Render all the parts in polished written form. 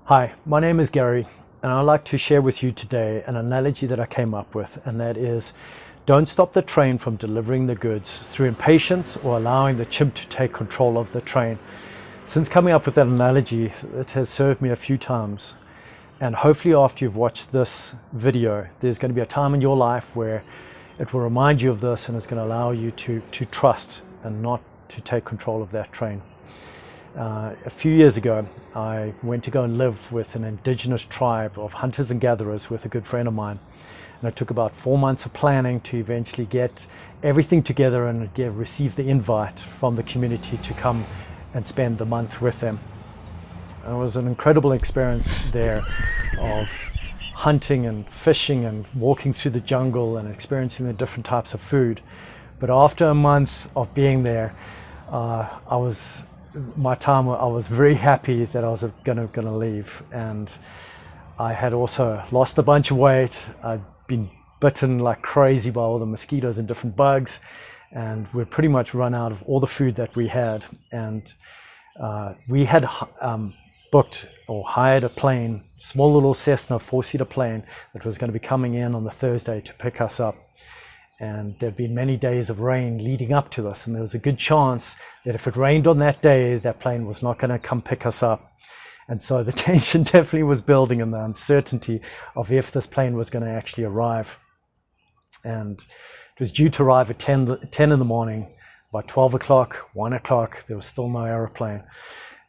Hi, my name is Gary, and I'd like to share with you today an analogy that I came up with, and that is, don't stop the train from delivering the goods through impatience or allowing the chimp to take control of the train. Since coming up with that analogy, it has served me a few times, and hopefully after you've watched this video, there's going to be a time in your life where it will remind you of this, and it's going to allow you to trust and not to take control of that train. A few years ago, I went to go and live with an indigenous tribe of hunters and gatherers with a good friend of mine. And it took about 4 months of planning to eventually get everything together and receive the invite from the community to come and spend the month with them. It was an incredible experience there of hunting and fishing and walking through the jungle and experiencing the different types of food. But after a month of being there, I was very happy that I was gonna leave, and I had also lost a bunch of weight. I'd been bitten like crazy by all the mosquitoes and different bugs, and we'd pretty much run out of all the food that we had. And we had booked or hired a plane, small little Cessna 4-seater plane that was going to be coming in on the Thursday to pick us up. And there'd been many days of rain leading up to this, and there was a good chance that if it rained on that day, that plane was not going to come pick us up. And so the tension definitely was building, and the uncertainty of if this plane was going to actually arrive. And it was due to arrive at 10 in the morning. By 12 o'clock, 1 o'clock, there was still no aeroplane.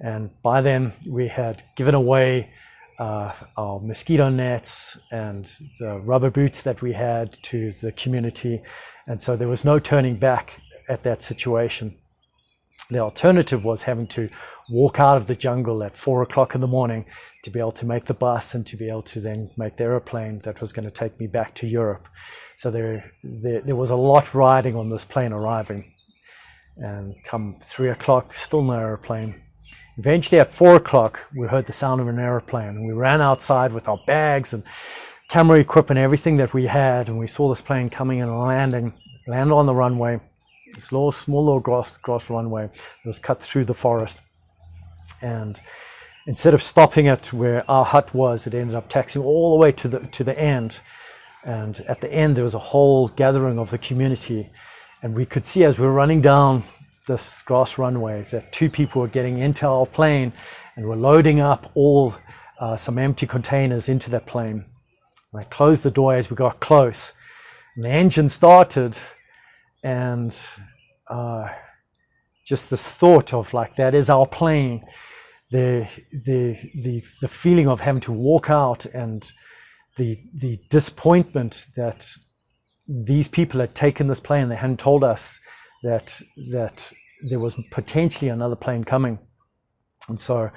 And by then we had given away our mosquito nets and the rubber boots that we had to the community, and so there was no turning back at that situation. The alternative was having to walk out of the jungle at 4 o'clock in the morning to be able to make the bus and to be able to then make the aeroplane that was going to take me back to Europe. So there was a lot riding on this plane arriving, and come 3 o'clock, still no aeroplane. Eventually at 4 o'clock, we heard the sound of an aeroplane, and we ran outside with our bags and camera equipment, everything that we had, and we saw this plane coming and landed on the runway, this small little grass runway that was cut through the forest. And instead of stopping it where our hut was, it ended up taxiing all the way to the end. And at the end, there was a whole gathering of the community, and we could see as we were running down this grass runway that two people were getting into our plane and were loading up some empty containers into that plane. And I closed the door as we got close, and the engine started, and just this thought of like, that is our plane, the feeling of having to walk out, and the disappointment that these people had taken this plane. They hadn't told us that there was potentially another plane coming. And so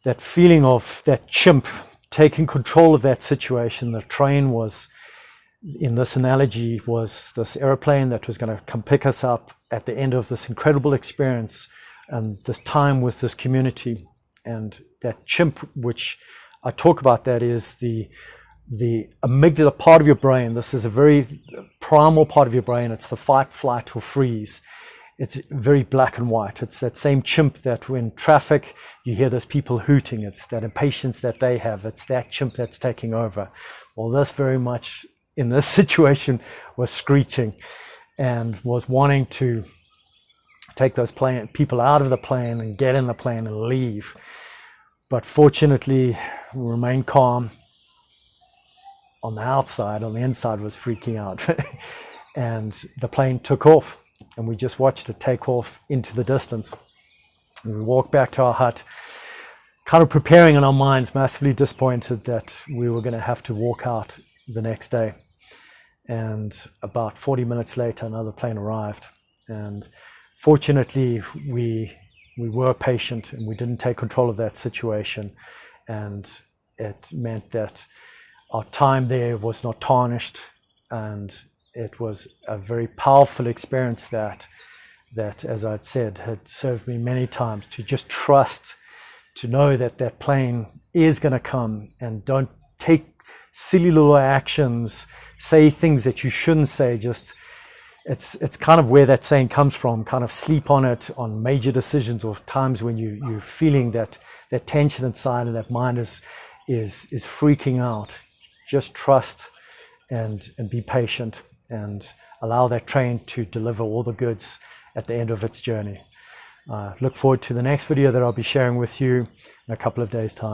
that feeling of that chimp taking control of that situation, the train was, in this analogy, was this airplane that was going to come pick us up at the end of this incredible experience and this time with this community. And that chimp, which I talk about, that is the amygdala part of your brain. This is a very primal part of your brain. It's the fight, flight, or freeze. It's very black and white. It's that same chimp that when traffic, you hear those people hooting. It's that impatience that they have. It's that chimp that's taking over. Well, this very much in this situation was screeching and was wanting to take those people out of the plane and get in the plane and leave. But fortunately, we remained calm. On the outside, on the inside was freaking out. And the plane took off, and we just watched it take off into the distance. And we walked back to our hut, kind of preparing in our minds, massively disappointed that we were going to have to walk out the next day. And about 40 minutes later, another plane arrived. And fortunately, we were patient, and we didn't take control of that situation. And it meant that our time there was not tarnished, and it was a very powerful experience that, as I'd said, had served me many times to just trust, to know that that plane is going to come, and don't take silly little actions, say things that you shouldn't say, just it's kind of where that saying comes from, kind of sleep on it on major decisions or times when you're feeling that tension inside and that mind is freaking out. Just trust and be patient and allow that train to deliver all the goods at the end of its journey. Look forward to the next video that I'll be sharing with you in a couple of days' time.